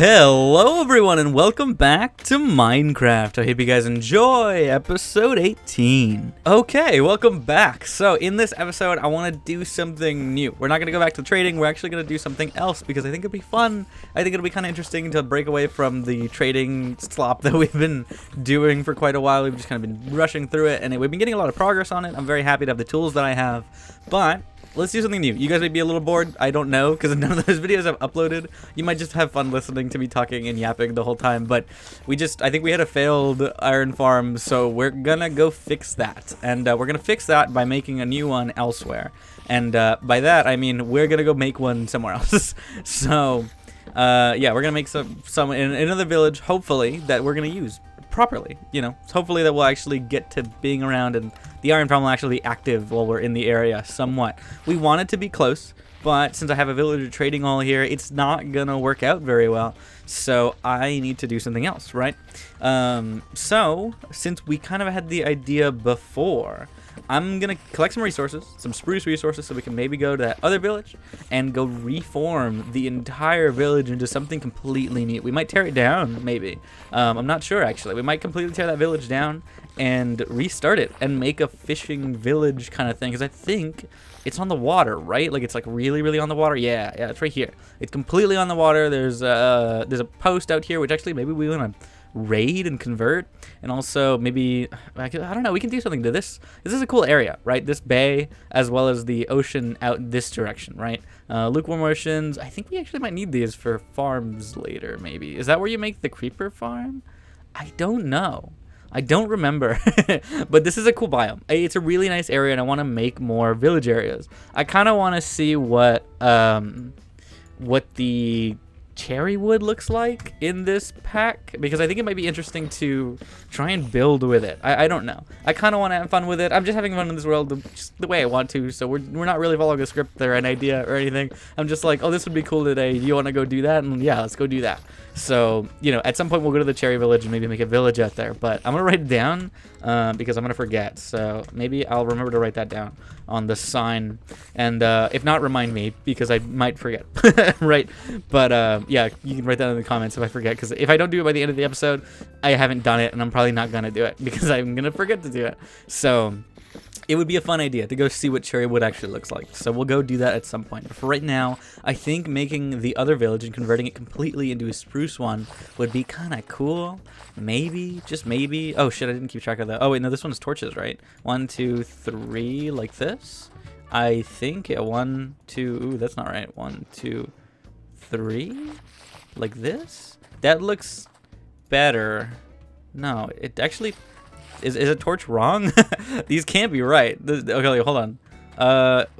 Hello everyone and welcome back to Minecraft. I hope you guys enjoy episode 18. Okay, welcome back. So in this episode, I want to do something new. We're not going to go back to trading. We're actually going to do something else because I think it'll be fun. I think it'll be kind of interesting to break away from the trading slop that we've been doing for quite a while. We've just kind of been rushing through it and we've been getting a lot of progress on it. I'm very happy to have the tools that I have, but let's do something new. You guys may be a little bored. I don't know, because none of those videos I've uploaded. You might just have fun listening to me talking and yapping the whole time, but I think we had a failed iron farm, so we're gonna go fix that. And we're gonna fix that by making a new one elsewhere. And by that, I mean we're gonna go make one somewhere else. So, yeah, we're gonna make some in another village, hopefully, that we're gonna use properly, you know. Hopefully that we'll actually get to being around and the iron farm will actually be active while we're in the area somewhat. We want it to be close, but since I have a villager trading all here, it's not gonna work out very well. So I need to do something else, right? So since we kind of had the idea before, I'm gonna collect some resources, some spruce resources, so we can maybe go to that other village and go reform the entire village into something completely new. We might tear it down, maybe. I'm not sure, actually. We might completely tear that village down and restart it and make a fishing village kind of thing, because I think it's on the water, right? Like, it's like really, really on the water. Yeah, it's right here. It's completely on the water. There's a post out here, which actually maybe we want to raid and convert, and also maybe I don't know, we can do something to this. This is a cool area, right? This bay as well as the ocean out this direction, right? Lukewarm oceans. I think we actually might need these for farms later. Maybe is that where you make the creeper farm? I don't know. I don't remember. But this is a cool biome. It's a really nice area, and I want to make more village areas. I kind of want to see what the cherry wood looks like in this pack, because I think it might be interesting to try and build with it. I don't know. I kind of want to have fun with it. I'm just having fun in this world just the way I want to, so we're not really following a script or an idea or anything. I'm just like, oh, this would be cool today. Do you want to go do that? And yeah, let's go do that. So, you know, at some point we'll go to the cherry village and maybe make a village out there, but I'm gonna write it down because I'm gonna forget. So maybe I'll remember to write that down on the sign, and if not, remind me, because I might forget. Right? But yeah, you can write that in the comments if I forget, because if I don't do it by the end of the episode, I haven't done it, and I'm probably not gonna do it because I'm gonna forget to do it. So it would be a fun idea to go see what cherry wood actually looks like. So we'll go do that at some point. But for right now, I think making the other village and converting it completely into a spruce one would be kind of cool. Maybe, just maybe. Oh shit, I didn't keep track of that. Oh wait, no, this one's torches, right? 1, 2, 3, like this. I think, yeah, 1, 2, ooh, that's not right. 1, 2, 3, like this. That looks better. No, it actually... Is a torch wrong? These can't be right. Okay, hold on.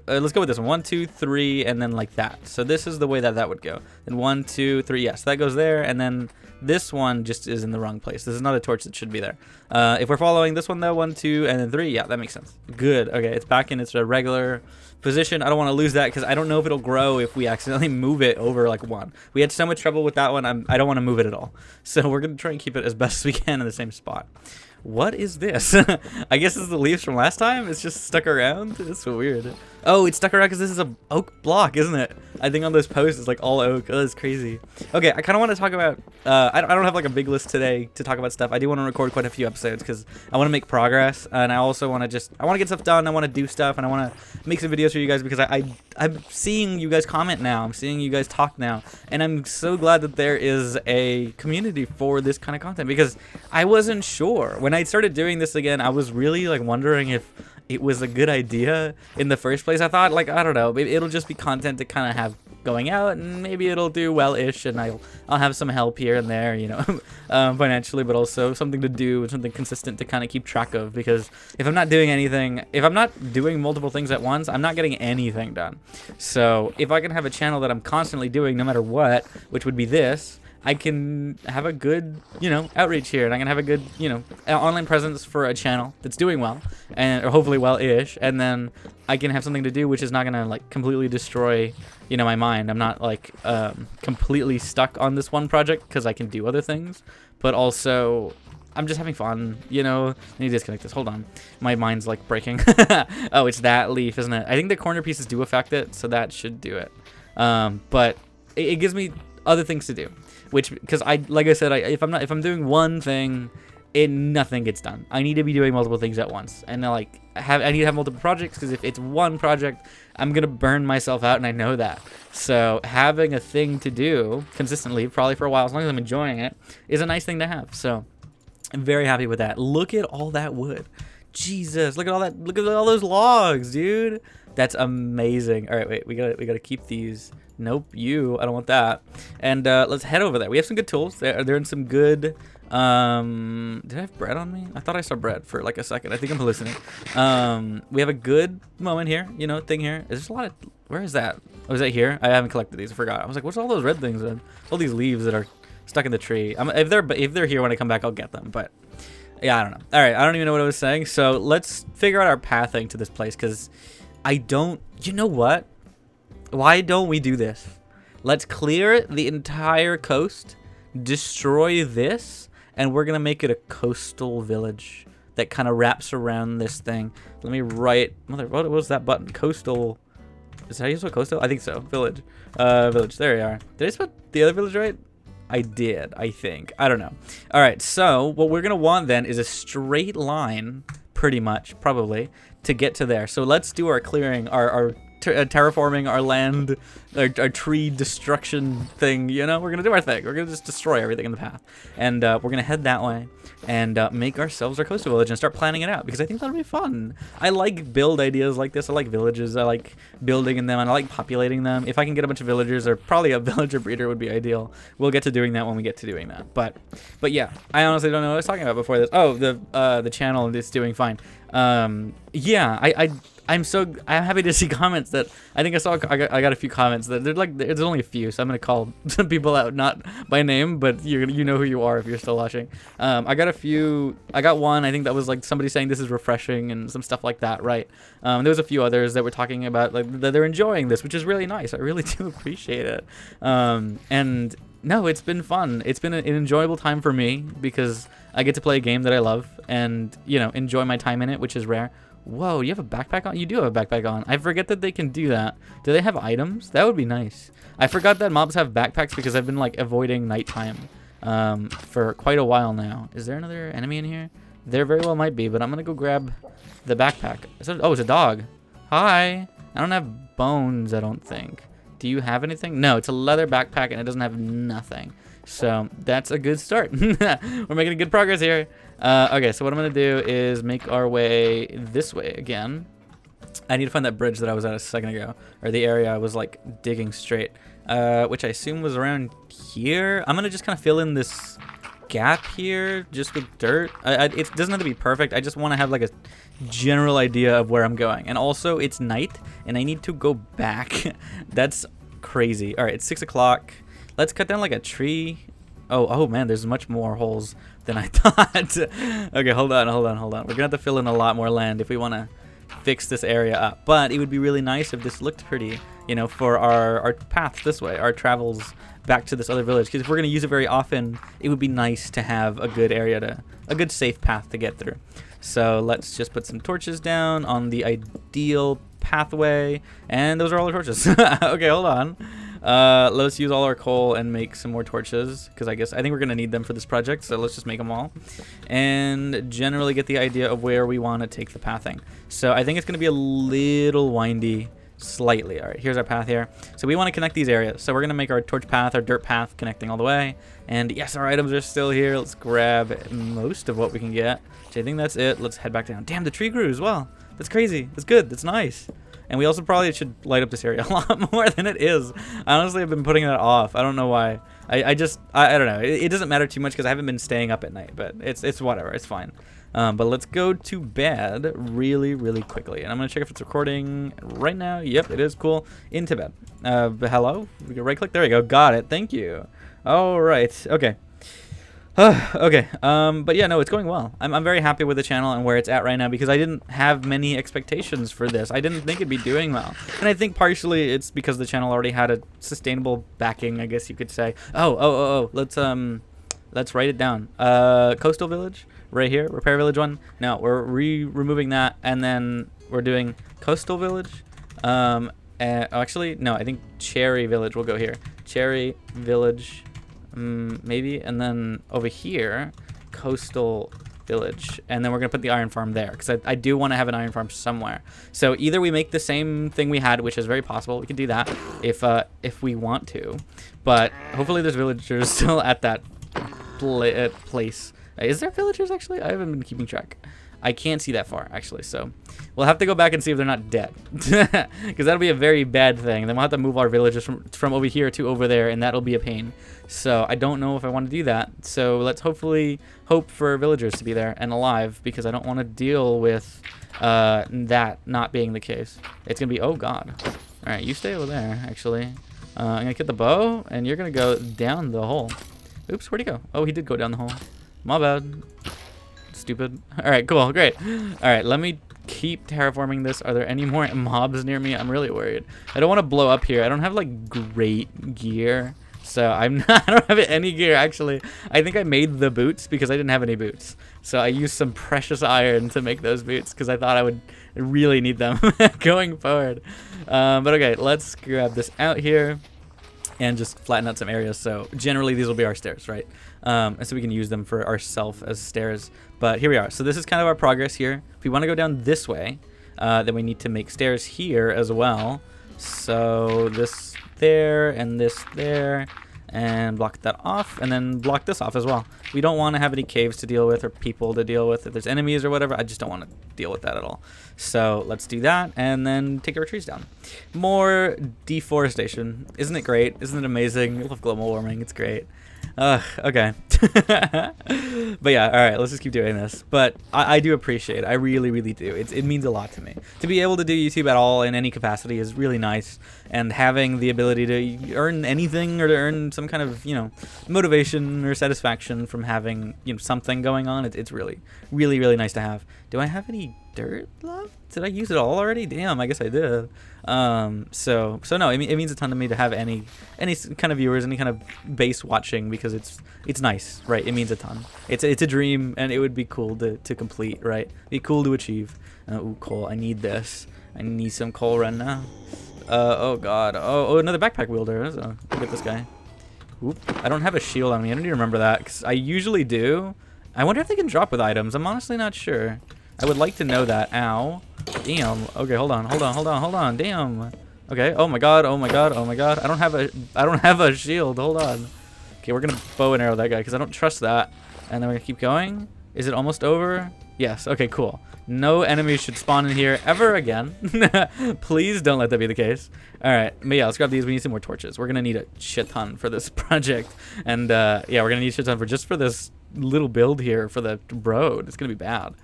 Let's go with this one. 1, 2, 3, and then like that. So this is the way that would go. Then 1, 2, 3. Yes, that goes there, and then this one just is in the wrong place. This is not a torch that should be there. If we're following this one though, 1, 2, and then 3. Yeah, that makes sense. Good. Okay, it's back in its regular position. I don't want to lose that because I don't know if it'll grow if we accidentally move it over like 1. We had so much trouble with that one. I don't want to move it at all. So we're gonna try and keep it as best as we can in the same spot. What is this? I guess this is the leaves from last time. It's just stuck around. It's so weird. Oh, it's stuck around because this is a oak block, isn't it? I think on those posts it's like all oak. Oh, that's crazy. Okay, I kind of want to talk about... I don't have like a big list today to talk about stuff. I do want to record quite a few episodes because I want to make progress, and I also want to I want to get stuff done. I want to do stuff, and I want to make some videos for you guys because I'm seeing you guys comment now. I'm seeing you guys talk now, and I'm so glad that there is a community for this kind of content, because I wasn't sure. When I started doing this again, I was really like wondering if it was a good idea in the first place. I thought, like, I don't know, maybe it'll just be content to kind of have going out, and maybe it'll do well-ish, and I'll have some help here and there, you know, financially, but also something to do, something consistent to kind of keep track of, because if I'm not doing anything, if I'm not doing multiple things at once, I'm not getting anything done. So if I can have a channel that I'm constantly doing no matter what, which would be this, I can have a good, you know, outreach here, and I can have a good, you know, online presence for a channel that's doing well, and or hopefully well-ish, and then I can have something to do which is not gonna like completely destroy, you know, my mind. I'm not like completely stuck on this one project because I can do other things, but also I'm just having fun, you know. Let me disconnect this. Hold on, my mind's like breaking. Oh, it's that leaf, isn't it? I think the corner pieces do affect it, so that should do it. But it gives me other things to do. which because like I said, if I'm doing one thing, nothing gets done. I need to be doing multiple things at once, and I need to have multiple projects, because if it's one project, I'm gonna burn myself out, and I know that. So having a thing to do consistently, probably for a while, as long as I'm enjoying it, is a nice thing to have. So I'm very happy with that. Look at all that wood. Jesus, look at all that. Look at all those logs, dude. That's amazing. All right, wait, we gotta keep these. Nope, I don't want that. And let's head over there. We have some good tools. They're in some good. Did I have bread on me? I thought I saw bread for like a second. I think I'm hallucinating. We have a good moment here, thing here. Is there a lot of, where is that? Oh, is that here? I haven't collected these. I forgot. I was like, what's all those red things? All these leaves that are stuck in the tree. If they're here when I come back, I'll get them. But yeah, I don't know. All right, I don't even know what I was saying. So let's figure out our pathing to this place, because you know what? Why don't we do this? Let's clear the entire coast, destroy this, and we're gonna make it a coastal village that kind of wraps around this thing. Let me write. What was that button? Coastal. Is that how you spell coastal? I think so. Village. Village. There we are. Did I spell the other village right? I did, I think. I don't know. All right, so what we're gonna want then is a straight line, pretty much, probably, to get to there. So let's do our clearing, our terraforming our land, our tree destruction thing. We're gonna do our thing. We're gonna just destroy everything in the path, and we're gonna head that way and make ourselves our coastal village and start planning it out, because I think that'll be fun. I like build ideas like this. I like villages. I like building in them, and I like populating them. If I can get a bunch of villagers, or probably a villager breeder would be ideal. We'll get to doing that when we get to doing that. But yeah, I honestly don't know what I was talking about before this. Oh, the channel is doing fine. Yeah, I'm happy to see comments that I think I got a few comments that they're like, there's only a few, so I'm gonna call some people out, not by name, but you know who you are if you're still watching. I got one, I think that was like somebody saying this is refreshing and some stuff like that, right? There was a few others that were talking about like that they're enjoying this, which is really nice. I really do appreciate it. And no, it's been fun. It's been an enjoyable time for me, because I get to play a game that I love and enjoy my time in it, which is rare. Whoa, you have a backpack on? You do have a backpack on. I forget that they can do that. Do they have items? That would be nice. I forgot that mobs have backpacks, because I've been like avoiding nighttime for quite a while now. Is there another enemy in here? There very well might be, but I'm gonna go grab the backpack. Oh, it's a dog. Hi. I don't have bones, I don't think. Do you have anything? No, it's a leather backpack and it doesn't have nothing. So that's a good start. We're making good progress here. Okay, so what I'm gonna do is make our way this way again. I need to find that bridge that I was at a second ago, or the area I was like digging straight, which I assume was around here. I'm gonna just kind of fill in this gap here just with dirt. It doesn't have to be perfect. I just want to have like a general idea of where I'm going. And also it's night and I need to go back. That's crazy. All right, it's 6 o'clock. Let's cut down like a tree. Oh man, there's much more holes than I thought. Okay, hold on. We're gonna have to fill in a lot more land if we want to fix this area up. But it would be really nice if this looked pretty, for our paths this way, our travels back to this other village. Because if we're gonna use it very often, it would be nice to have a good area a good safe path to get through. So let's just put some torches down on the ideal pathway, and those are all the torches. Okay, hold on. Let's use all our coal and make some more torches, because I think we're gonna need them for this project, so let's just make them all and generally get the idea of where we want to take the pathing. So I think it's gonna be a little windy slightly. All right, here's our path here. So we want to connect these areas, so we're gonna make our torch path, our dirt path, connecting all the way. And yes, our items are still here. Let's grab most of what we can get, which I think that's it. Let's head back down. Damn, the tree grew as well. That's crazy. That's good. That's nice. And we also probably should light up this area a lot more than it is. Honestly, I've been putting that off. I don't know why. I don't know. It doesn't matter too much because I haven't been staying up at night, but it's whatever. It's fine. But let's go to bed really, really quickly. And I'm going to check if it's recording right now. Yep, it is. Cool. Into bed. Hello? We can right click. There we go. Got it. Thank you. All right. Okay. Okay, but yeah, no, it's going well. I'm very happy with the channel and where it's at right now because I didn't have many expectations for this. I didn't think it'd be doing well. And I think partially it's because the channel already had a sustainable backing, I guess you could say. Oh, let's write it down. Coastal Village, right here, Repair Village 1. No, we're removing that, and then we're doing Coastal Village. Actually, no, I think Cherry Village will go here. Cherry Village. maybe. And then over here, coastal village, and then we're gonna put the iron farm there because I do want to have an iron farm somewhere. So either we make the same thing we had, which is very possible. We can do that if we want to, but hopefully there's villagers still at that place. Is there villagers actually? I haven't been keeping track. I can't see that far actually, so we'll have to go back and see if they're not dead, because that'll be a very bad thing. Then we'll have to move our villagers from over here to over there, and that'll be a pain. So I don't know if I want to do that. So let's hopefully hope for villagers to be there and alive, because I don't want to deal with that not being the case. It's gonna be, oh god. All right, you stay over there. Actually, I'm gonna get the bow, and you're gonna go down the hole. Oops, where'd he go? Oh, he did go down the hole. My bad. Stupid. All right, cool, great. All right, let me keep terraforming this. Are there any more mobs near me? I'm really worried. I don't want to blow up here. I don't have like great gear, so I don't have any gear actually. I think I made the boots because I didn't have any boots, so I used some precious iron to make those boots because I thought I would really need them going forward. But okay, let's grab this out here and just flatten out some areas. So generally these will be our stairs, right? And so we can use them for ourselves as stairs. But here we are. So this is kind of our progress here. If we want to go down this way, then we need to make stairs here as well. So this there and this there, and block that off, and then block this off as well. We don't want to have any caves to deal with or people to deal with. If there's enemies or whatever, I just don't want to deal with that at all. So let's do that, and then take our trees down. More deforestation. Isn't it great? Isn't it amazing? I love global warming. It's great. Okay. But yeah, all right, let's just keep doing this. But I do appreciate it. I really, really do. It means a lot to me. To be able to do YouTube at all in any capacity is really nice. And having the ability to earn anything or to earn some kind of, you know, motivation or satisfaction from having, you know, something going on, it's really, really, really nice to have. Do I have any dirt left? Did I use it all already? Damn, I guess I did. So no, it means a ton to me to have any kind of viewers, any kind of base watching, because it's nice, right? It means a ton. It's a dream, and it would be cool to complete, right? Be cool to achieve. Ooh, coal. I need this. I need some coal right now. Oh god. Oh, another backpack wielder. So look at this guy. Oop. I don't have a shield on me. I don't need to remember that, because I usually do. I wonder if they can drop with items. I'm honestly not sure. I would like to know that. Ow. Damn. Okay, hold on. Damn. Okay. Oh my god. I don't have a shield. Hold on. Okay, we're gonna bow and arrow that guy because I don't trust that. And then we're gonna keep going. Is it almost over? Yes. Okay, cool. No enemies should spawn in here ever again. Please don't let that be the case. All right. But yeah, let's grab these. We need some more torches. We're gonna need a shit ton for this project. And yeah, we're gonna need a shit ton for this little build here for the road. It's gonna be bad.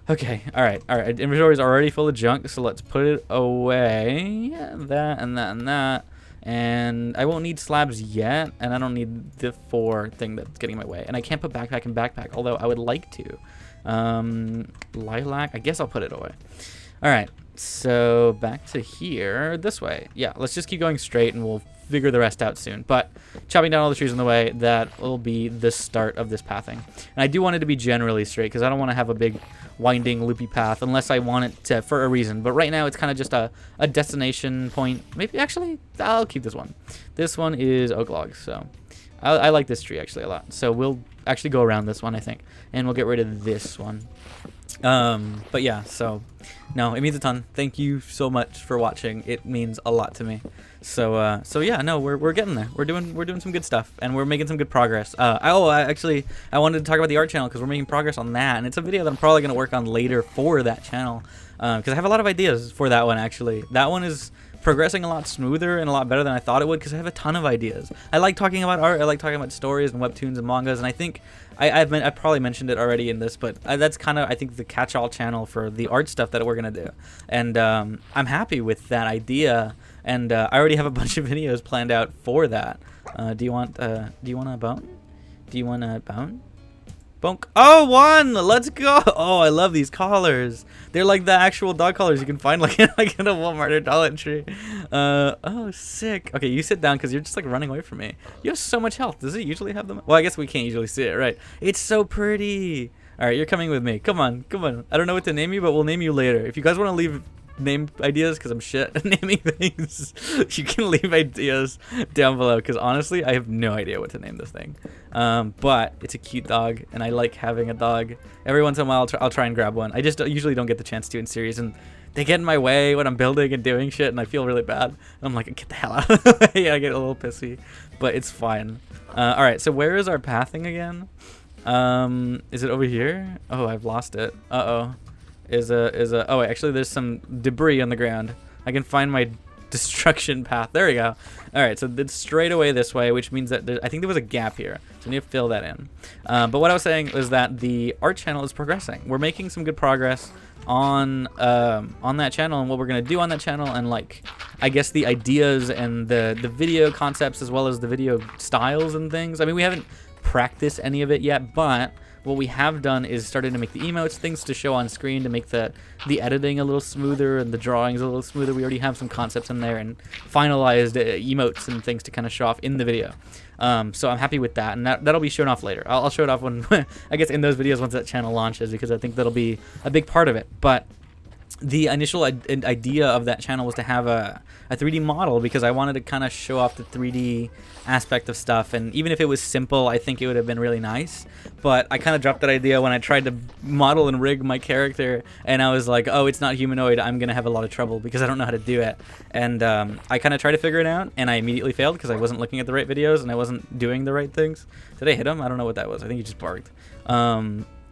Okay, all right. Inventory is already full of junk, so let's put it away. That and that and that. And I won't need slabs yet, and I don't need the 4 thing that's getting in my way. And I can't put backpack in backpack, although I would like to. Lilac, I guess I'll put it away. All right, so back to here, this way. Yeah, let's just keep going straight, and we'll figure the rest out soon. But chopping down all the trees in the way, that will be the start of this pathing. And I do want it to be generally straight, because I don't want to have a big winding loopy path unless I want it to for a reason. But right now it's kind of just a destination point. Maybe actually I'll keep this one. This one is oak logs, so I like this tree actually a lot. So we'll actually go around this one, I think, and we'll get rid of this one. But yeah, so no, it means a ton. Thank you so much for watching. It means a lot to me. So yeah, no, we're getting there. We're doing some good stuff, and we're making some good progress. I wanted to talk about the art channel because we're making progress on that, and it's a video that I'm probably gonna work on later for that channel, because I have a lot of ideas for that one. Actually, that one is progressing a lot smoother and a lot better than I thought it would, because I have a ton of ideas. I like talking about art. I like talking about stories and webtoons and mangas, and I think I've probably mentioned it already in this, but that's kind of, I think, the catch-all channel for the art stuff that we're gonna do. And I'm happy with that idea, and I already have a bunch of videos planned out for that. Do you want a bone? Do you want a bone? Bonk. Oh, 1! Let's go! Oh, I love these collars. They're like the actual dog collars you can find like in a Walmart or Dollar Tree. Oh, sick. Okay, you sit down because you're just like running away from me. You have so much health. Does it usually have them? Well, I guess we can't usually see it, right? It's so pretty. All right, you're coming with me. Come on. I don't know what to name you, but we'll name you later. If you guys want to leave name ideas because I'm shit at naming things, you can leave ideas down below because honestly, I have no idea what to name this thing. But it's a cute dog, and I like having a dog. Every once in a while, I'll try and grab one. I just usually don't get the chance to in series, and they get in my way when I'm building and doing shit, and I feel really bad. And I'm like, get the hell out of the way. I get a little pissy, but it's fine. All right, so where is our pathing again? Is it over here? Oh, I've lost it. Oh, oh, actually, there's some debris on the ground. I can find my destruction path. There we go. All right, so it's straight away this way, which means that I think there was a gap here, so we need to fill that in. But what I was saying was that the art channel is progressing. We're making some good progress on that channel and what we're gonna do on that channel, and like I guess the ideas and the video concepts as well as the video styles and things. I mean, we haven't practiced any of it yet, but what we have done is started to make the emotes, things to show on screen to make the editing a little smoother and the drawings a little smoother. We already have some concepts in there and finalized emotes and things to kind of show off in the video. So I'm happy with that, and that'll be shown off later. I'll show it off when I guess in those videos once that channel launches, because I think that'll be a big part of it. But the initial idea of that channel was to have a 3D model, because I wanted to kind of show off the 3D aspect of stuff, and even if it was simple, I think it would have been really nice. But I kind of dropped that idea when I tried to model and rig my character, and I was like, oh, it's not humanoid, I'm gonna have a lot of trouble because I don't know how to do it. And I kind of tried to figure it out, and I immediately failed because I wasn't looking at the right videos and I wasn't doing the right things. Did I hit him? I don't know what that was. I think he just barked.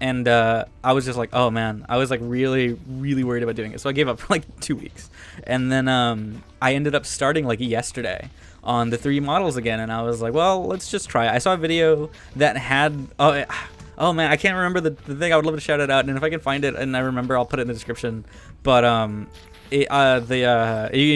And I was just like, oh man, I was like really worried about doing it, so I gave up for like 2 weeks. And then I ended up starting like yesterday on the 3D models again, and I was like, well, let's just try it. I saw a video that had oh man, I can't remember the thing. I would love to shout it out, and if I can find it and I remember, I'll put it in the description. But you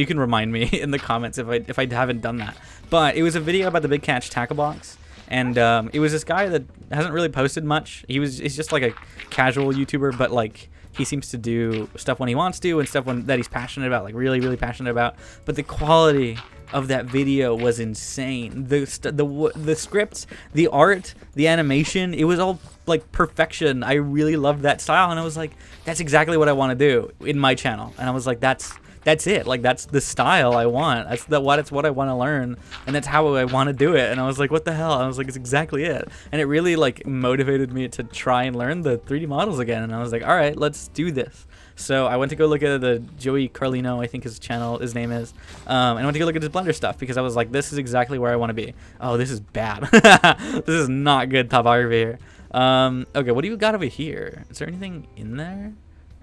can remind me in the comments if I haven't done that. But it was a video about the Big Catch tackle box. And it was this guy that hasn't really posted much. He's just like a casual YouTuber, but like he seems to do stuff when he wants to and stuff that he's passionate about, like really passionate about. But the quality of that video was insane. The scripts, the art, the animation, it was all like perfection. I really loved that style, and I was like, that's exactly what I want to do in my channel. And I was like, that's it. Like, that's the style I want. That's what I want to learn, and that's how I want to do it. And I was like, what the hell? I was like, it's exactly it. And it really like motivated me to try and learn the 3D models again. And I was like, all right, let's do this. So I went to go look at the Joey Carlino, I think his name is, and I went to go look at his Blender stuff, because I was like, this is exactly where I want to be. Oh, this is bad. This is not good topography here. Okay, what do you got over here? Is there anything in there?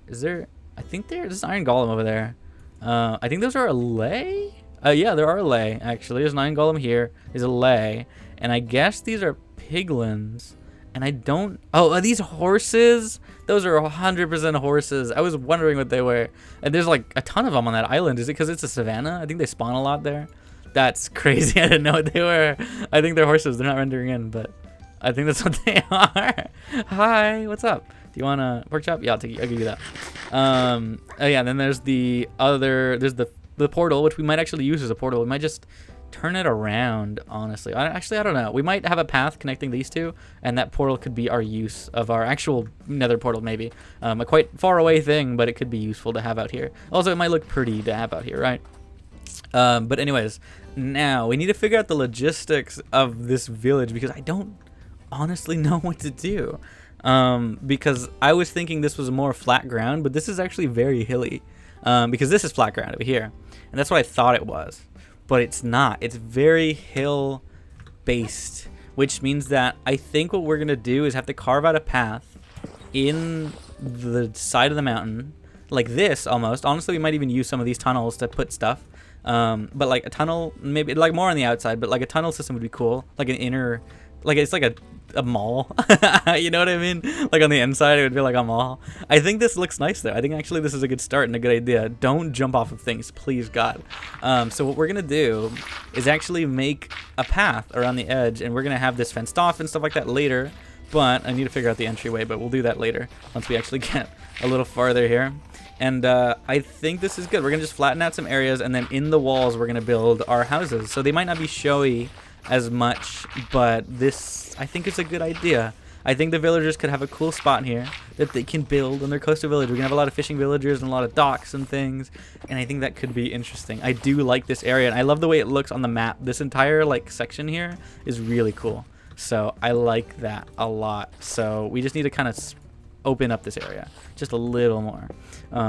Is there? I think there's an iron golem over there. I think those are a lay? Yeah, there are a lay, actually. There's an iron golem here. There's a lay. And I guess these are piglins. And I don't... Oh, are these horses? Those are 100% horses. I was wondering what they were. And there's like a ton of them on that island. Is it because it's a savanna? I think they spawn a lot there. That's crazy. I didn't know what they were. I think they're horses. They're not rendering in, but I think that's what they are. Hi, what's up? Do you want a pork chop? Yeah, I'll give you that. Oh yeah, and then there's the portal, which we might actually use as a portal. We might just turn it around, honestly. I don't know. We might have a path connecting these two, and that portal could be our use of our actual nether portal, maybe. A quite far away thing, but it could be useful to have out here. Also, it might look pretty to have out here, right? But anyways, now we need to figure out the logistics of this village, because I don't honestly know what to do. Because I was thinking this was more flat ground, but this is actually very hilly, because this is flat ground over here, and that's what I thought it was, but it's not. It's very hill based, which means that I think what we're gonna do is have to carve out a path in the side of the mountain like this almost. Honestly, we might even use some of these tunnels to put stuff, but like a tunnel, maybe like more on the outside, but like a tunnel system would be cool, like an inner, like it's like a mall. You know what I mean? Like on the inside it would be like a mall. I think this looks nice though. I think actually this is a good start and a good idea. Don't jump off of things, please God. So what we're gonna do is actually make a path around the edge, and we're gonna have this fenced off and stuff like that later, but I need to figure out the entryway, but we'll do that later once we actually get a little farther here. And I think this is good. We're gonna just flatten out some areas, and then in the walls we're gonna build our houses. So they might not be showy as much, but this I think is a good idea. I think the villagers could have a cool spot here that they can build on their coastal village. We can have a lot of fishing villagers and a lot of docks and things, and I think that could be interesting. I do like this area, and I love the way it looks on the map. This entire like section here is really cool, so I like that a lot. So we just need to kind of open up this area just a little more,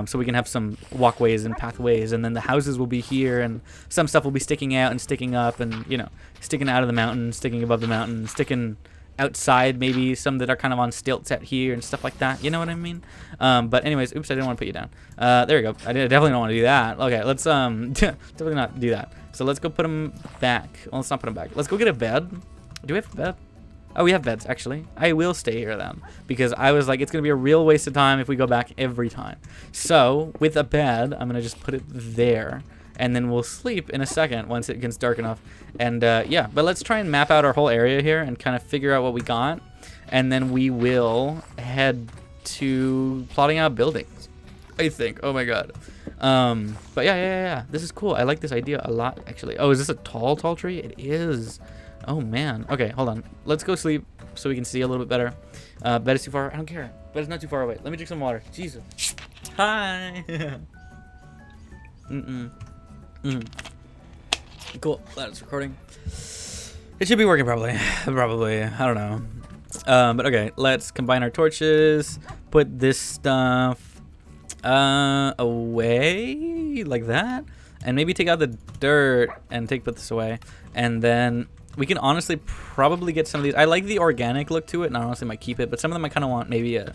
so we can have some walkways and pathways, and then the houses will be here, and some stuff will be sticking out and sticking up, and you know, sticking out of the mountain, sticking above the mountain, sticking outside, maybe some that are kind of on stilts out here and stuff like that, you know what I mean? But anyways, oops, I didn't want to put you down. There we go. I definitely don't want to do that. Okay, let's definitely not do that. So let's go put them back. Well, let's not put them back. Let's go get a bed. Do we have a bed? Oh, we have beds, actually. I will stay here then, because I was like, it's going to be a real waste of time if we go back every time. So with a bed, I'm going to just put it there, and then we'll sleep in a second once it gets dark enough. And yeah, but let's try and map out our whole area here and kind of figure out what we got, and then we will head to plotting out buildings, I think. Oh my god. But yeah, this is cool. I like this idea a lot, actually. Oh, is this a tall tree? It is. Oh man. Okay, hold on. Let's go sleep so we can see a little bit better. Bed is too far. I don't care. Bed is not too far away. Let me drink some water. Jesus. Hi. Cool. Glad it's recording. It should be working probably. Probably. I don't know. But okay, let's combine our torches. Put this stuff away like that, and maybe take out the dirt and put this away, and then we can honestly probably get some of these. I like the organic look to it, and I honestly might keep it, but some of them I kind of want maybe a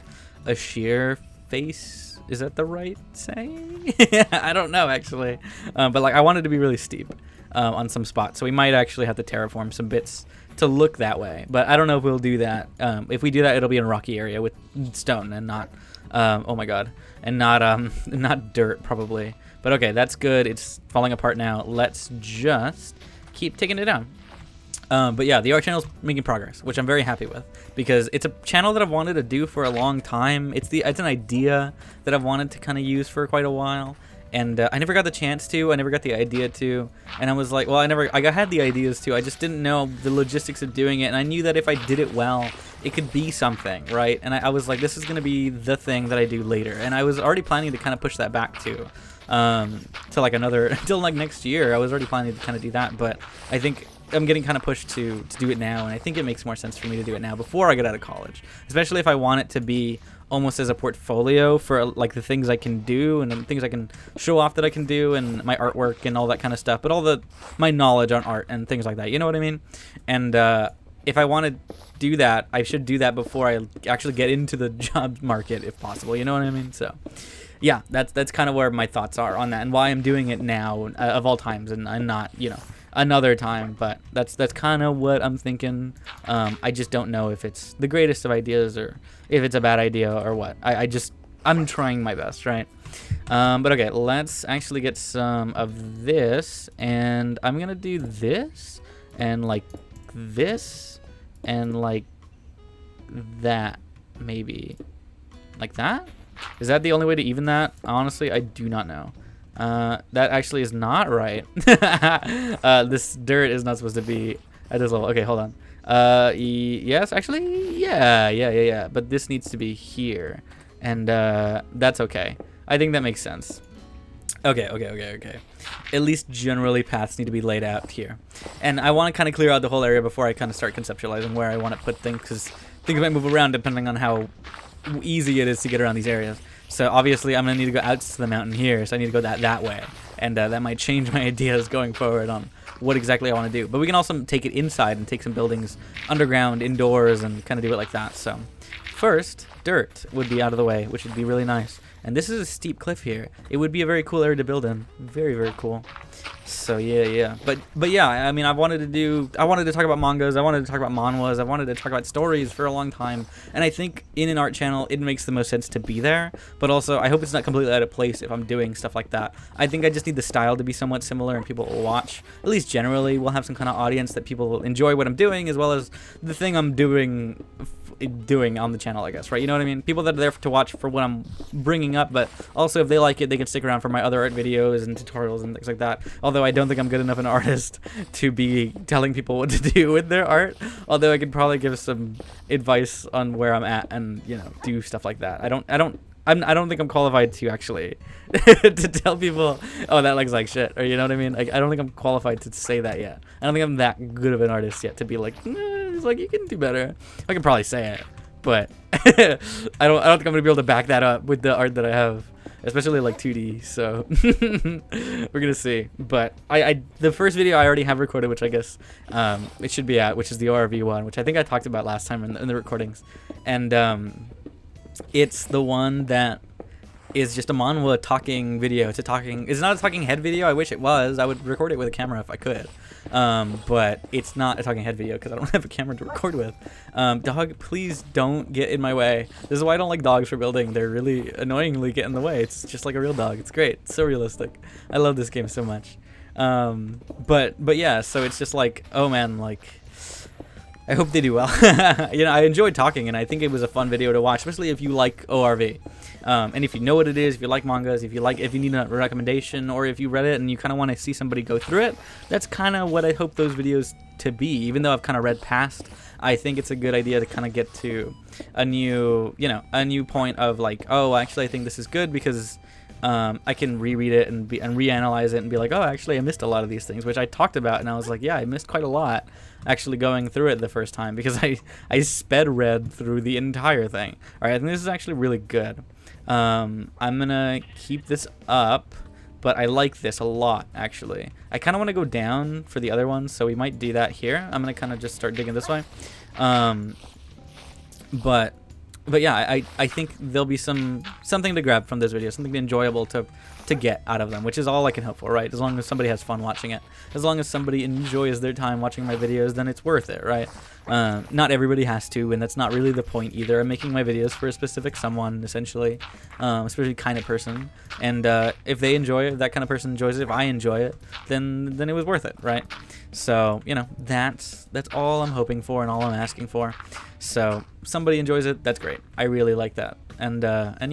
sheer face. Is that the right saying? I don't know, actually. But like, I want it to be really steep on some spots, so we might actually have to terraform some bits to look that way. But I don't know if we'll do that. If we do that, it'll be in a rocky area with stone and not, oh my god, and not dirt probably. But okay, that's good. It's falling apart now. Let's just keep taking it down. But yeah, the art channel's making progress, which I'm very happy with, because it's a channel that I've wanted to do for a long time. It's an idea that I've wanted to kind of use for quite a while, and I never got the chance to. I never got the idea to, and I was like, well, I had the ideas too. I just didn't know the logistics of doing it, and I knew that if I did it well, it could be something, right? And I was like, this is gonna be the thing that I do later, and I was already planning to kind of push that back too, to like until like next year. I was already planning to kind of do that, but I think I'm getting kind of pushed to do it now, and I think it makes more sense for me to do it now before I get out of college, especially if I want it to be almost as a portfolio for like the things I can do and the things I can show off that I can do, and my artwork and all that kind of stuff, but all my knowledge on art and things like that, you know what I mean? And if I want to do that, I should do that before I actually get into the job market, if possible, you know what I mean? So yeah, that's kind of where my thoughts are on that, and why I'm doing it now of all times, and I'm not, you know, another time. But that's kind of what I'm thinking. I just don't know if it's the greatest of ideas or if it's a bad idea or what. I'm trying my best, right? But okay, let's actually get some of this, and I'm gonna do this and like this and like that, maybe like that. Is that the only way to even that? Honestly, I do not know. That actually is not right. This dirt is not supposed to be at this level. Okay, hold on. Yes, actually, yeah. But this needs to be here, and that's okay. I think that makes sense. Okay. At least generally paths need to be laid out here, and I want to kind of clear out the whole area before I kind of start conceptualizing where I want to put things, because things might move around depending on how easy it is to get around these areas. So obviously I'm gonna need to go out to the mountain here, so I need to go that way, and that might change my ideas going forward on what exactly I want to do. But we can also take it inside and take some buildings underground, indoors, and kind of do it like that. So first, dirt would be out of the way, which would be really nice. And this is a steep cliff here. It would be a very cool area to build in. Very cool. So yeah. But yeah, I mean, I wanted to talk about mangas, I wanted to talk about manhwas, I wanted to talk about stories for a long time. And I think in an art channel, it makes the most sense to be there. But also, I hope it's not completely out of place if I'm doing stuff like that. I think I just need the style to be somewhat similar and people will watch. At least generally, we'll have some kind of audience that people will enjoy what I'm doing, as well as the thing I'm doing doing on the channel, I guess, right? You know what I mean? People that are there to watch for what I'm bringing up, but also if they like it, they can stick around for my other art videos and tutorials and things like that. Although I don't think I'm good enough an artist to be telling people what to do with their art. Although I could probably give some advice on where I'm at and, you know, do stuff like that. I don't think I'm qualified to actually to tell people, oh, that looks like shit, or you know what I mean? Like, I don't think I'm qualified to say that yet. I don't think I'm that good of an artist yet to be like, it's like, you can do better. I can probably say it, but I don't think I'm gonna be able to back that up with the art that I have, especially like 2D. So we're gonna see. But the first video I already have recorded, which I guess it should be at, which is the ORV one, which I think I talked about last time in the recordings, and it's the one that is just a manhwa talking video. It's not a talking head video. I wish it was. I would record it with a camera if I could. But it's not a talking head video because I don't have a camera to record with. Dog, please don't get in my way. This is why I don't like dogs for building. They're really annoyingly get in the way. It's just like a real dog. It's great. It's so realistic. I love this game so much. But yeah, so it's just like, oh man, like, I hope they do well. You know, I enjoyed talking, and I think it was a fun video to watch, especially if you like ORV. And if you know what it is, if you like mangas, if you need a recommendation, or if you read it and you kind of want to see somebody go through it, that's kind of what I hope those videos to be. Even though I've kind of read past, I think it's a good idea to kind of get to a new point of like, oh, actually, I think this is good because I can reread it and reanalyze it and be like, oh, actually, I missed a lot of these things, which I talked about, and I was like, yeah, I missed quite a lot actually going through it the first time because I sped read through the entire thing. All right, I think this is actually really good. I'm gonna keep this up, but I like this a lot actually. I kind of want to go down for the other ones, so we might do that here. I'm gonna kind of just start digging this way. But yeah, I think there'll be something to grab from this video, something enjoyable to get out of them, which is all I can hope for, right? As long as somebody has fun watching it, as long as somebody enjoys their time watching my videos, then it's worth it, right? Not everybody has to, and that's not really the point either. I'm making my videos for a specific someone, essentially, especially kind of person, and if they enjoy it, that kind of person enjoys it, if I enjoy it, then it was worth it, right? So, you know, that's all I'm hoping for and all I'm asking for. So, somebody enjoys it, that's great. I really like that. And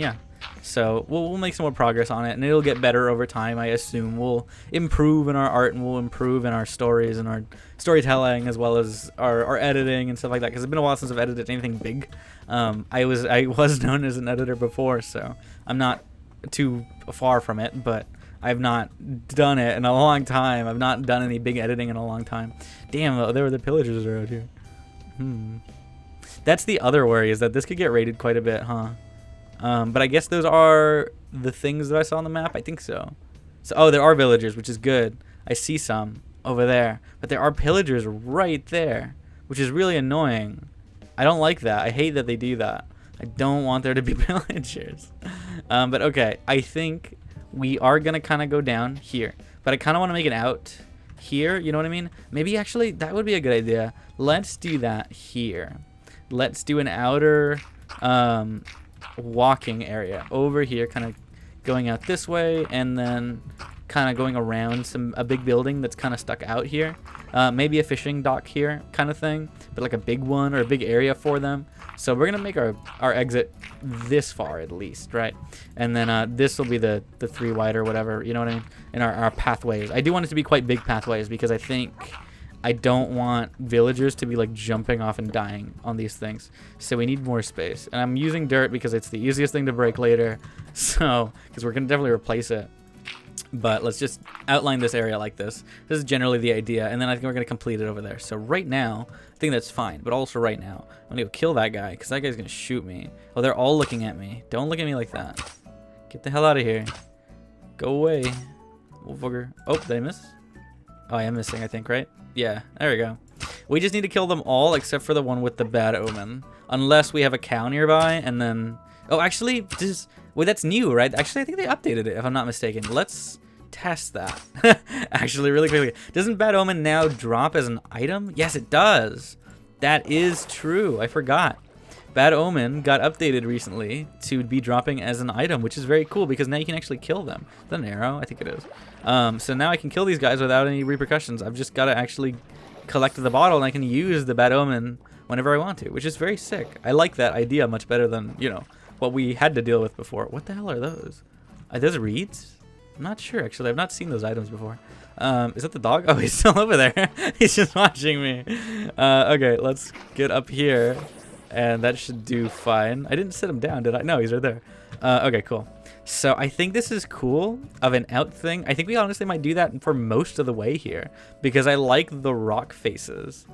yeah. So, we'll make some more progress on it, and it'll get better over time, I assume. We'll improve in our art, and we'll improve in our stories and our storytelling, as well as our editing and stuff like that, because it's been a while since I've edited anything big. I was known as an editor before, so I'm not too far from it, but I've not done it in a long time. I've not done any big editing in a long time. Damn, there were the pillagers around here. That's the other worry, is that this could get raided quite a bit, huh? But I guess those are the things that I saw on the map. I think so. So, oh, there are villagers, which is good. I see some over there. But there are pillagers right there, which is really annoying. I don't like that. I hate that they do that. I don't want there to be pillagers. But okay, I think we are going to kind of go down here. But I kind of want to make it out here. You know what I mean? Maybe actually that would be a good idea. Let's do that here. Let's do an outer walking area over here, kind of going out this way, and then kind of going around a big building that's kind of stuck out here. Maybe a fishing dock here kind of thing, but like a big one or a big area for them. So we're gonna make our exit this far at least, right? And then this will be the 3 wide or whatever, you know what I mean? And our pathways. I do want it to be quite big pathways because I don't want villagers to be like jumping off and dying on these things. So we need more space. And I'm using dirt because it's the easiest thing to break later. So, because we're going to definitely replace it. But let's just outline this area like this. This is generally the idea. And then I think we're going to complete it over there. So right now, I think that's fine. But also right now, I'm going to go kill that guy because that guy's going to shoot me. Oh, they're all looking at me. Don't look at me like that. Get the hell out of here. Go away. Little booger. Oh, did I miss? Oh, I am missing, I think, right? Yeah, there we go. We just need to kill them all except for the one with the bad omen. Unless we have a cow nearby, and then... Oh, actually, wait, that's new, right? Actually, I think they updated it, if I'm not mistaken. Let's test that. Actually, really quickly. Doesn't bad omen now drop as an item? Yes, it does. That is true. I forgot. Bad Omen got updated recently to be dropping as an item, which is very cool because now you can actually kill them. Is that an arrow? I think it is. So now I can kill these guys without any repercussions. I've just got to actually collect the bottle, and I can use the Bad Omen whenever I want to, which is very sick. I like that idea much better than, you know, what we had to deal with before. What the hell are those? Are those reeds? I'm not sure, actually. I've not seen those items before. Is that the dog? Oh, he's still over there. He's just watching me. Okay, let's get up here, and that should do fine. I didn't sit him down, did I? No, he's right there. Okay, cool. So I think this is cool of an out thing. I think we honestly might do that for most of the way here because I like the rock faces.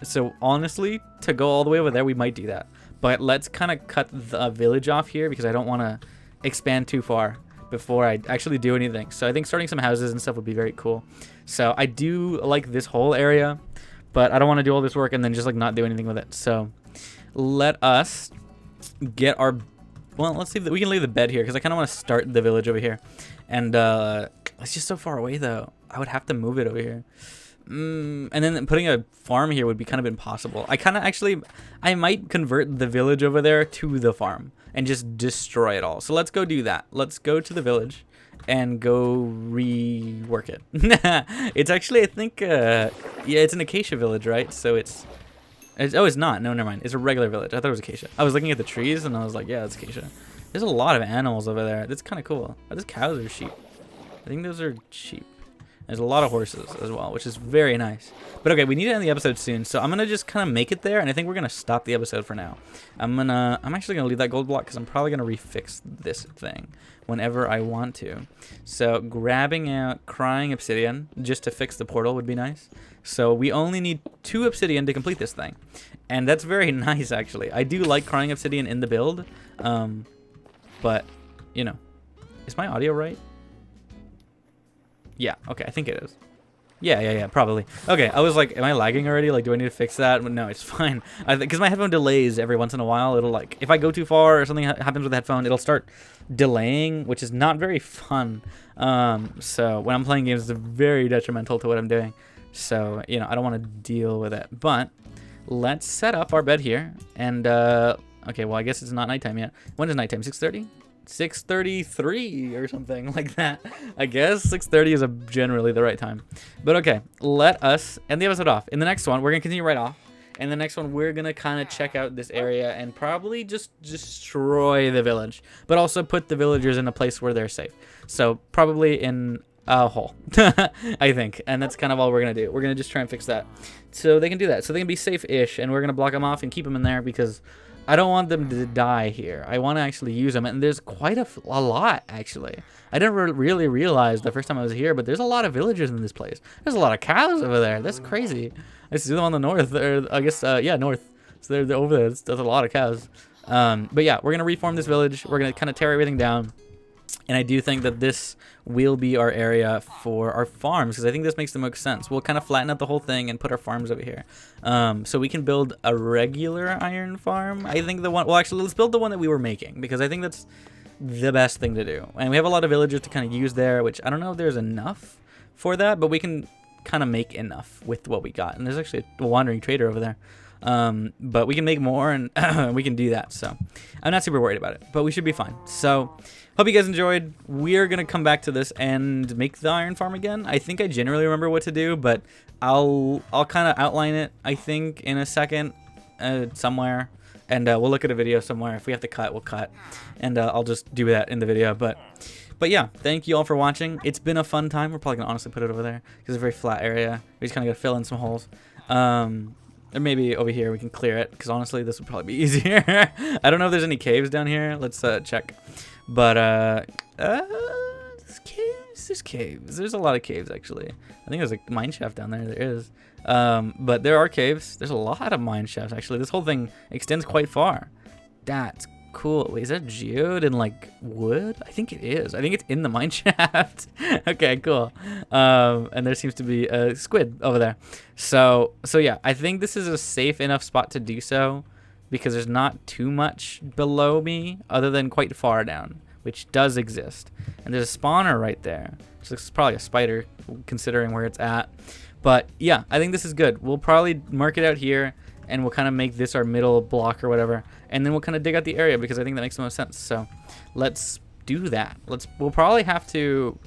So honestly, to go all the way over there, we might do that. But let's kind of cut the village off here because I don't want to expand too far before I actually do anything. So I think starting some houses and stuff would be very cool. So I do like this whole area, but I don't want to do all this work and then just like not do anything with it. So let us get our, well, let's see if we can leave the bed here because I kind of want to start the village over here. And it's just so far away though. I would have to move it over here. And then putting a farm here would be kind of impossible. I might convert the village over there to the farm and just destroy it all. So let's go do that. Let's go to the village and go rework it. It's actually, I think, yeah, it's an acacia village, right? So it's oh, it's not. No, never mind. It's a regular village. I thought it was acacia. I was looking at the trees and I was like, yeah, it's acacia. There's a lot of animals over there. That's kind of cool. Are those cows or sheep? I think those are sheep. There's a lot of horses as well, which is very nice. But okay, we need to end the episode soon, so I'm gonna just kind of make it there, and I think we're gonna stop the episode for now. I'm actually gonna leave that gold block because I'm probably gonna refix this thing whenever I want to. So grabbing out crying obsidian just to fix the portal would be nice. So we only need 2 obsidian to complete this thing, and that's very nice actually. I do like crying obsidian in the build, but you know, is my audio right? Yeah, okay, I think it is. Yeah, probably. Okay, I was like, am I lagging already? Like, do I need to fix that? But no, it's fine. Because my headphone delays every once in a while. It'll like, if I go too far or something happens with the headphone, it'll start delaying, which is not very fun. So when I'm playing games, it's very detrimental to what I'm doing. So, you know, I don't want to deal with it. But let's set up our bed here. And, okay, well, I guess it's not nighttime yet. When is nighttime? 6:30? 6:33 or something like that. I guess 6:30 is generally the right time. But okay, let us end the episode off. In the next one, we're gonna continue right off. In the next one, we're gonna kind of check out this area and probably just destroy the village, but also put the villagers in a place where they're safe. So probably in a hole, I think. And that's kind of all we're gonna do. We're gonna just try and fix that so they can do that. So they can be safe-ish, and we're gonna block them off and keep them in there because I don't want them to die here. I want to actually use them, and there's quite a lot, actually. I didn't really realize the first time I was here, but there's a lot of villagers in this place. There's a lot of cows over there. That's crazy. I see them on the north, or I guess, yeah, north. So they're over there. There's a lot of cows. But yeah, we're going to reform this village. We're going to kind of tear everything down. And I do think that this will be our area for our farms because I think this makes the most sense. We'll kind of flatten out the whole thing and put our farms over here. So we can build a regular iron farm. I think the one, well, actually, let's build the one that we were making because I think that's the best thing to do. And we have a lot of villagers to kind of use there, which I don't know if there's enough for that, but we can kind of make enough with what we got. And there's actually a wandering trader over there. But we can make more and we can do that. So I'm not super worried about it, but we should be fine. So hope you guys enjoyed. We're going to come back to this and make the iron farm again. I think I generally remember what to do, but I'll kind of outline it, I think, in a second somewhere. And we'll look at a video somewhere. If we have to cut, we'll cut. And I'll just do that in the video. But yeah, thank you all for watching. It's been a fun time. We're probably going to honestly put it over there because it's a very flat area. We just kind of got to fill in some holes. Or maybe over here we can clear it because honestly this would probably be easier. I don't know if there's any caves down here. Let's check. But there's caves. There's a lot of caves actually. I think there's a mine shaft down there. There is. But there are caves. There's a lot of mine shafts actually. This whole thing extends quite far. That's cool. Wait, is that geode in like wood? I think it is. I think it's in the mine shaft. Okay, cool. And there seems to be a squid over there. So yeah, I think this is a safe enough spot to do so because there's not too much below me other than quite far down, which does exist. And there's a spawner right there, which looks probably a spider considering where it's at. But yeah, I think this is good. We'll probably mark it out here and we'll kind of make this our middle block or whatever. And then we'll kind of dig out the area because I think that makes the most sense. So let's do that. We'll probably have to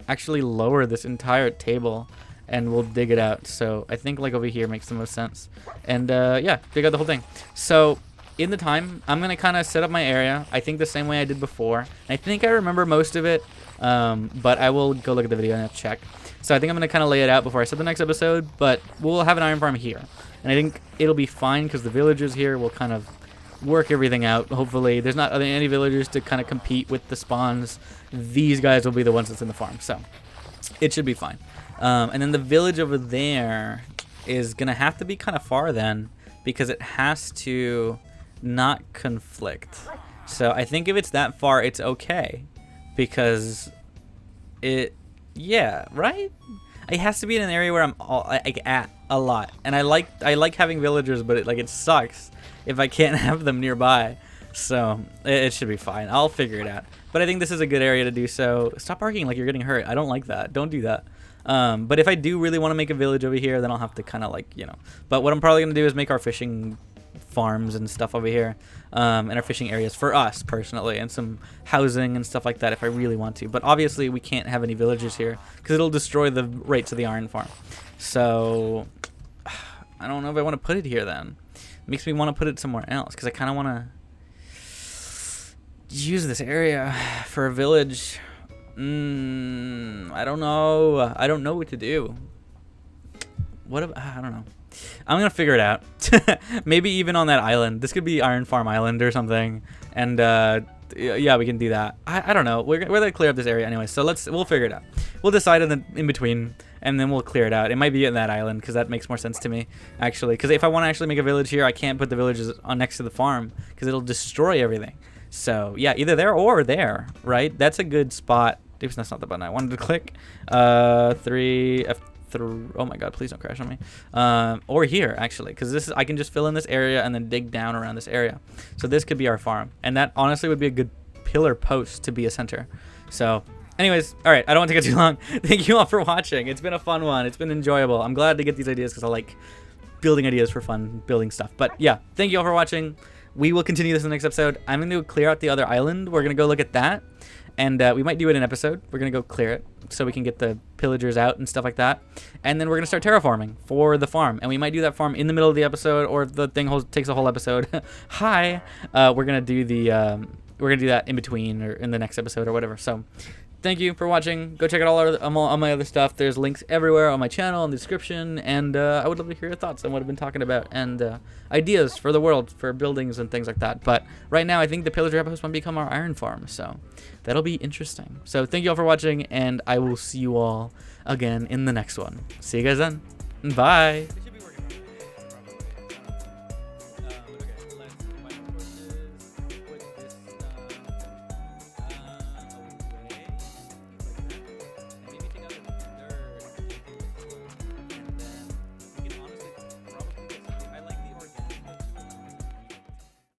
actually lower this entire table and we'll dig it out. So I think like over here makes the most sense. And yeah, dig out the whole thing. So in the time, I'm gonna kind of set up my area. I think the same way I did before. I think I remember most of it, but I will go look at the video and check. So I think I'm gonna kind of lay it out before I set the next episode. But we'll have an iron farm here, and I think it'll be fine because the villagers here will kind of work everything out. Hopefully, there's not any villagers to kind of compete with the spawns. These guys will be the ones that's in the farm, so it should be fine. And then the village over there is gonna have to be kind of far then, because it has to not conflict. So I think if it's that far, it's okay, because yeah, right? It has to be in an area where I'm at a lot, and I like having villagers, but it sucks if I can't have them nearby. So it should be fine. I'll figure it out. But I think this is a good area to do so. Stop barking like you're getting hurt. I don't like that. Don't do that. But if I do really want to make a village over here, then I'll have to kind of like, you know. But what I'm probably going to do is make our fishing farms and stuff over here, and our fishing areas for us personally, and some housing and stuff like that if I really want to. But obviously we can't have any villagers here because it'll destroy the rates of the iron farm. So I don't know if I want to put it here then. It makes me want to put it somewhere else because I kind of want to use this area for a village. I don't know. I don't know what to do. I don't know. I'm gonna figure it out. Maybe even on that island. This could be Iron Farm Island or something. And yeah, we can do that. I don't know. We're gonna clear up this area anyway. So we'll figure it out. We'll decide in between, and then we'll clear it out. It might be in that island because that makes more sense to me, actually. Because if I want to actually make a village here, I can't put the villages on next to the farm because it'll destroy everything. So yeah, either there or there, right? That's a good spot. Oops, that's not the button I wanted to click. Oh my god, please don't crash on me. Or here actually, because I can just fill in this area and then dig down around this area. So this could be our farm, and that honestly would be a good pillar post to be a center. So anyways, all right, I don't want to take it too long. Thank you all for watching. It's been a fun one. It's been enjoyable. I'm glad to get these ideas because I like building ideas for fun, building stuff. But yeah, thank you all for watching. We will continue this in the next episode. I'm going to clear out the other island. We're going to go look at that. And we might do it in an episode. We're going to go clear it so we can get the pillagers out and stuff like that. And then we're going to start terraforming for the farm. And we might do that farm in the middle of the episode, or if the thing takes a whole episode. Hi. We're going to do that in between or in the next episode or whatever. So thank you for watching. Go check out all my other stuff. There's links everywhere on my channel in the description. And I would love to hear your thoughts on what I've been talking about and ideas for the world, for buildings and things like that. But right now, I think the pillager outpost might become our iron farm. So that'll be interesting. So thank you all for watching, and I will see you all again in the next one. See you guys then. Bye.